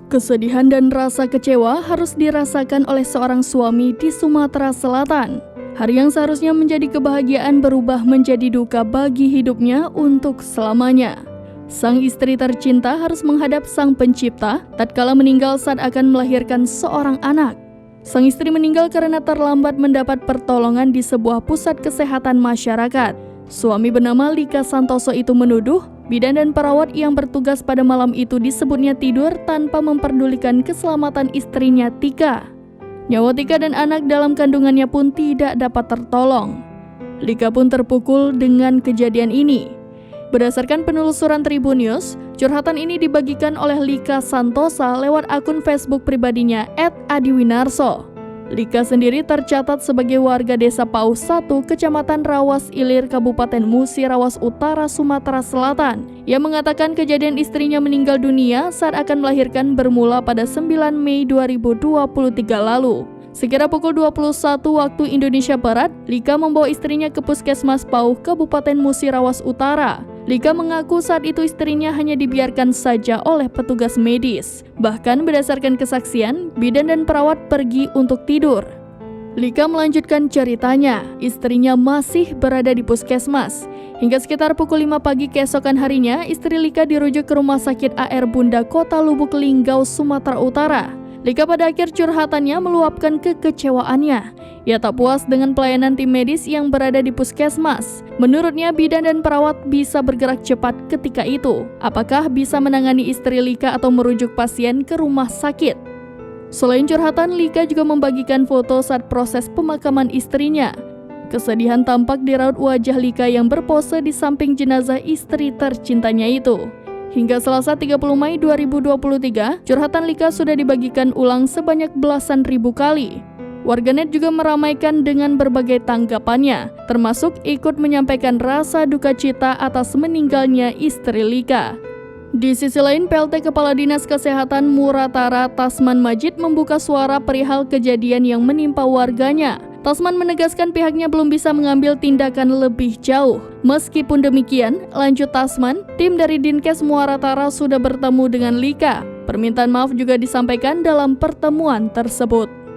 Kesedihan dan rasa kecewa harus dirasakan oleh seorang suami di Sumatera Selatan. Hari yang seharusnya menjadi kebahagiaan berubah menjadi duka bagi hidupnya untuk selamanya. Sang istri tercinta harus menghadap Sang Pencipta tatkala meninggal saat akan melahirkan seorang anak. Sang istri meninggal karena terlambat mendapat pertolongan di sebuah pusat kesehatan masyarakat. Suami bernama Lika Santoso itu menuduh bidan dan perawat yang bertugas pada malam itu disebutnya tidur tanpa memperdulikan keselamatan istrinya Tika. Nyawa Tika dan anak dalam kandungannya pun tidak dapat tertolong. Lika pun terpukul dengan kejadian ini. Berdasarkan penelusuran Tribun News, curhatan ini dibagikan oleh Lika Santosa lewat akun Facebook pribadinya @adiwinarso. Lika sendiri tercatat sebagai warga desa Pauh 1, Kecamatan Rawas Ilir, Kabupaten Musi Rawas Utara, Sumatera Selatan. Ia mengatakan kejadian istrinya meninggal dunia saat akan melahirkan bermula pada 9 Mei 2023 lalu. Sekira pukul 21 waktu Indonesia Barat, Lika membawa istrinya ke Puskesmas Pauh, Kabupaten Musi Rawas Utara. Lika mengaku saat itu istrinya hanya dibiarkan saja oleh petugas medis. Bahkan berdasarkan kesaksian, bidan dan perawat pergi untuk tidur. Lika melanjutkan ceritanya, istrinya masih berada di puskesmas. Hingga sekitar pukul 5 pagi keesokan harinya, istri Lika dirujuk ke Rumah Sakit AR Bunda Kota Lubuk Linggau, Sumatera Utara. Lika pada akhir curhatannya meluapkan kekecewaannya. Ia tak puas dengan pelayanan tim medis yang berada di puskesmas. Menurutnya, bidan dan perawat bisa bergerak cepat ketika itu. Apakah bisa menangani istri Lika atau merujuk pasien ke rumah sakit? Selain curhatan, Lika juga membagikan foto saat proses pemakaman istrinya. Kesedihan tampak di raut wajah Lika yang berpose di samping jenazah istri tercintanya itu. Hingga Selasa 30 Mei 2023, curhatan Lika sudah dibagikan ulang sebanyak belasan ribu kali. Warganet juga meramaikan dengan berbagai tanggapannya, termasuk ikut menyampaikan rasa duka cita atas meninggalnya istri Lika. Di sisi lain, PLT Kepala Dinas Kesehatan Muratara Tasman Majid membuka suara perihal kejadian yang menimpa warganya. Tasman menegaskan pihaknya belum bisa mengambil tindakan lebih jauh. Meskipun demikian, lanjut Tasman, tim dari Dinkes Muratara sudah bertemu dengan Lika. Permintaan maaf juga disampaikan dalam pertemuan tersebut.